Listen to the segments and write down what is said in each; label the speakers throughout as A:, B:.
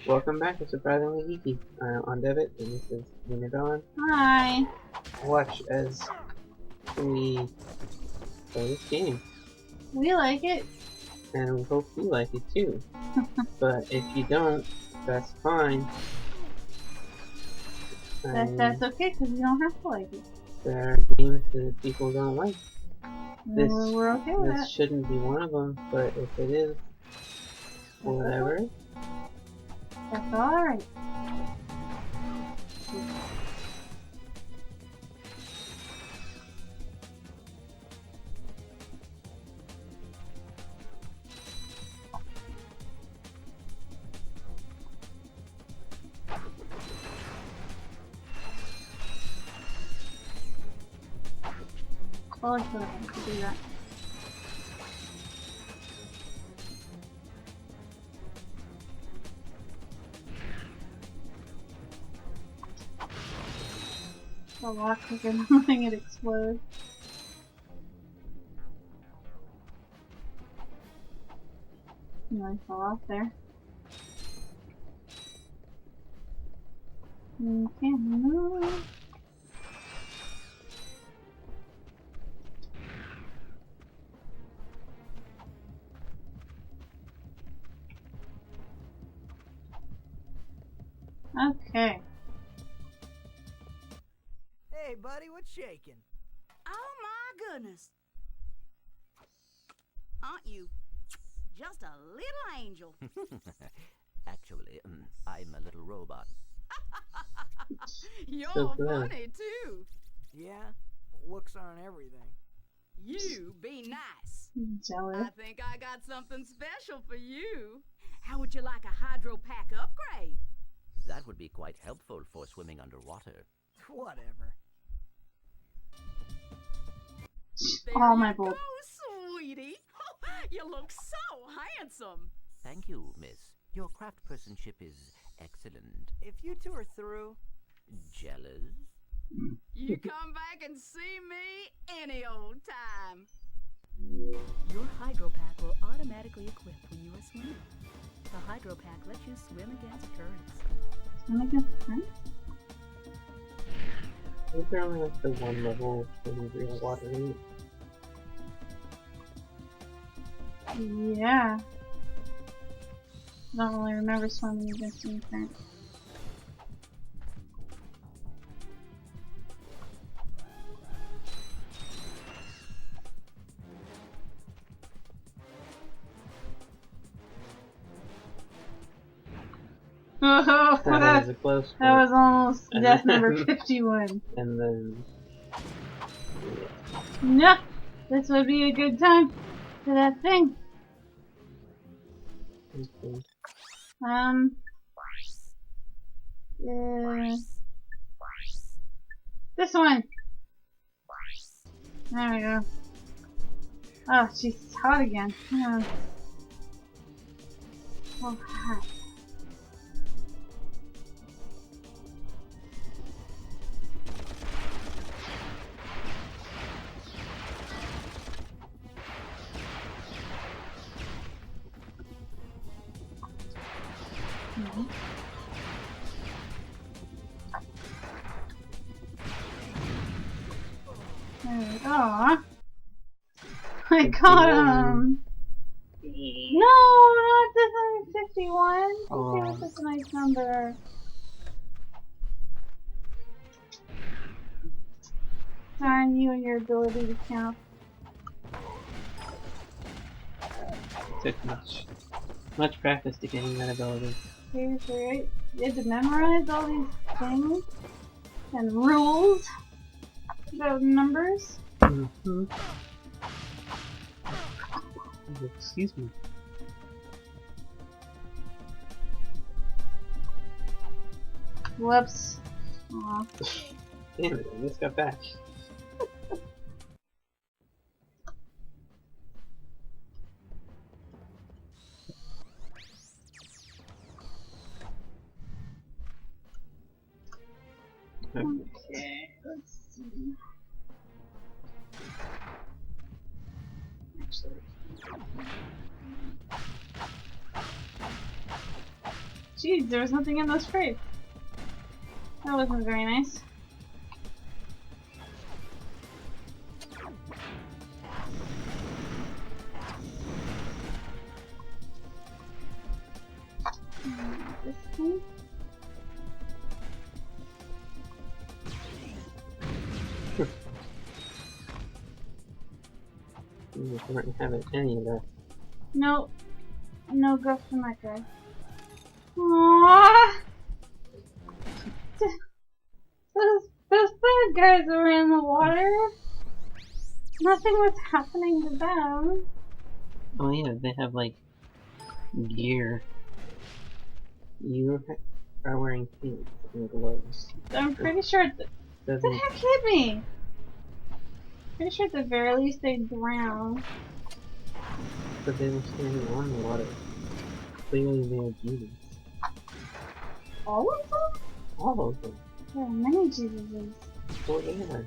A: Welcome back to Surprisingly Geeky. I'm on Debit, and this is LunarDawn.
B: Hi.
A: Watch as we play this game,
B: We like it.
A: and we hope you like it too. But if you don't, that's fine.
B: That's okay, because you don't have to like it.
A: There are games that people don't like. This,
B: We're okay with
A: this
B: that.
A: shouldn't be one of them, but if it is, whatever.
B: That's alright. Well, let's go ahead and do that. A lot quicker than letting it explode. Nearly fell off there. You can't move. Okay.
C: Hey, buddy, what's shaking?
D: Oh my goodness. Aren't you just a little angel?
E: Actually, I'm a little robot.
D: You're
A: So good.
D: funny too.
C: Yeah, looks aren't everything.
D: You be nice.
B: Jealous.
D: I think I got something special for you. How would you like a hydro pack upgrade?
E: That would be quite helpful for swimming underwater.
C: Whatever.
D: There
B: All my
D: you
B: bulb.
D: go, sweetie. You look so handsome.
E: Thank you, miss. Your craftspersonship is excellent.
C: If you two are through,
E: Jealous?
D: You come back and see me any old time.
F: Your hydro pack will automatically equip when you are swimming. The hydro pack lets you swim against currents.
B: Swim against current?
A: I think they're only like the one level in real water.
B: Yeah. I don't really remember swimming against any current. Oh,
A: That was a close
B: that
A: one.
B: was almost death number 51.
A: And then...
B: No! This would be a good time for that thing.
A: Okay.
B: This one! There we go. Oh, she's hot again. Yeah. Oh, hot. Aw. I got him. No, not this one. 51. Okay, that's a nice number. Darn you and your ability to count.
A: Took much practice to getting that ability.
B: Seriously, right? You had to memorize all these things and rules about numbers.
A: Mm-hmm. Excuse me.
B: Whoops. Aw.
A: Damn it, I just got back.
B: Okay, let's see. Actually, Jeez, there was nothing in those crates. That wasn't very nice. This thing?
A: You weren't having any of that.
B: Nope. No go from that guy. Aww. Those bad guys that were in the water. Nothing was happening to them.
A: Oh yeah, they have like gear. You are wearing pants and gloves.
B: I'm pretty sure what the
A: Doesn't
B: heck hit me? Pretty sure at the very least they drowned.
A: but they were standing on the water. Clearly they are Jesus.
B: All of them?
A: All of them.
B: There are many Jesuses.
A: Well, they are.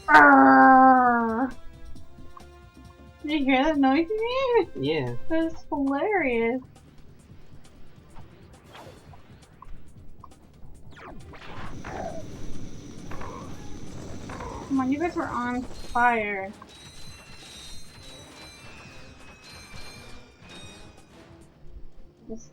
B: Arrgh. Did you hear that noise you made?
A: Yeah.
B: That was hilarious. Come on, you guys were on fire. Just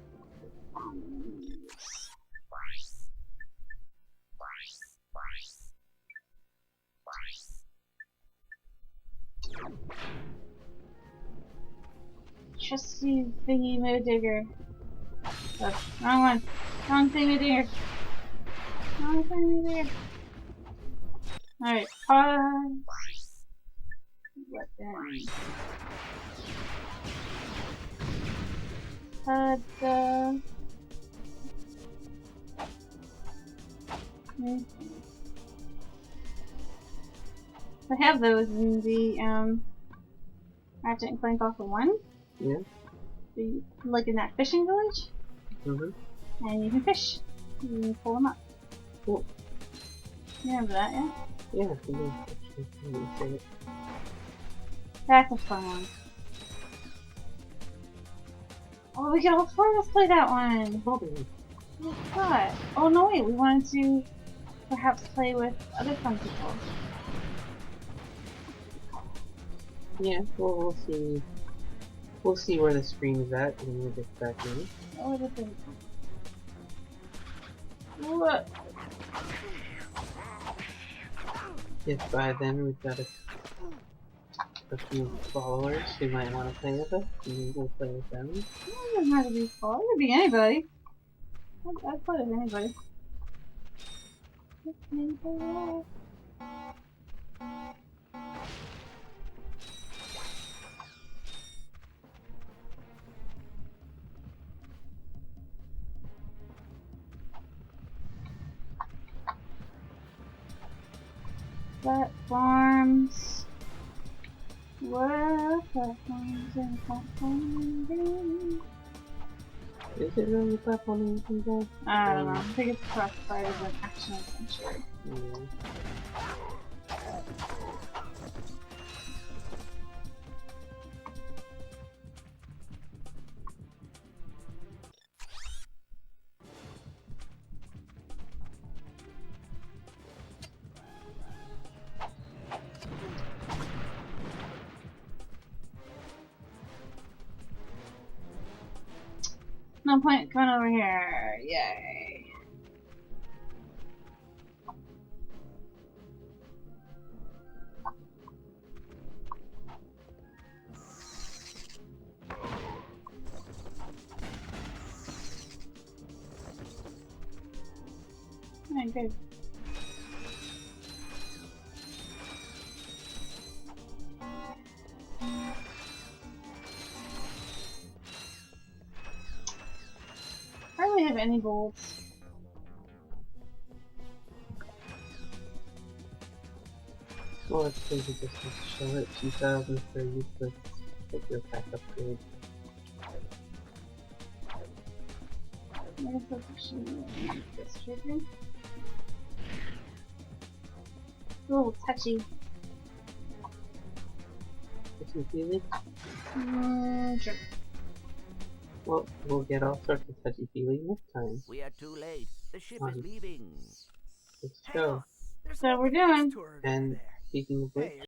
B: trusty thingy mo digger. Oh, wrong one. Wrong thingy digger. Wrong thingy digger. Alright, pause. Weapon. I have those in the Ratchet and Clank off of 1.
A: Yeah.
B: Like in that fishing village.
A: Mm-hmm.
B: And you can fish. You can pull them up.
A: Cool.
B: You remember that, yeah?
A: Yeah, I can do it.
B: That's a fun one. Oh, we can all four of us play that one!
A: Probably.
B: Oh, God. Oh, no, wait, we wanted to perhaps play with other fun people.
A: Yeah, well, we'll see. We'll see where the stream is at when we get back in.
B: Oh, look at this. What?
A: If by then we've got a few followers who might want to play with us, and we'll play with them.
B: It doesn't have to be Paul. It could be anybody. I'd play with anybody. Platforms. What platforms and platforming?
A: Is it really platforming you can go?
B: I don't know. I think it's classified as an action adventure.
A: Yeah.
B: No point coming over here. Yay. Alright, good. I don't really have any bolts.
A: Well, it's because you just have to show it 2000 for useless figure pack upgrade.
B: I guess that's actually this trigger. It's a little touchy.
A: It's confusing.
B: Sure.
A: Well, we'll get all sorts of touchy-feely next time.
E: We are too late. The ship
A: Fine.
E: is leaving.
A: Let's
C: Hang on.
A: go.
C: There's
B: So
C: an
B: we're
C: open base
B: doing.
C: turret over
A: And
C: there.
A: speaking of which,
C: Hey,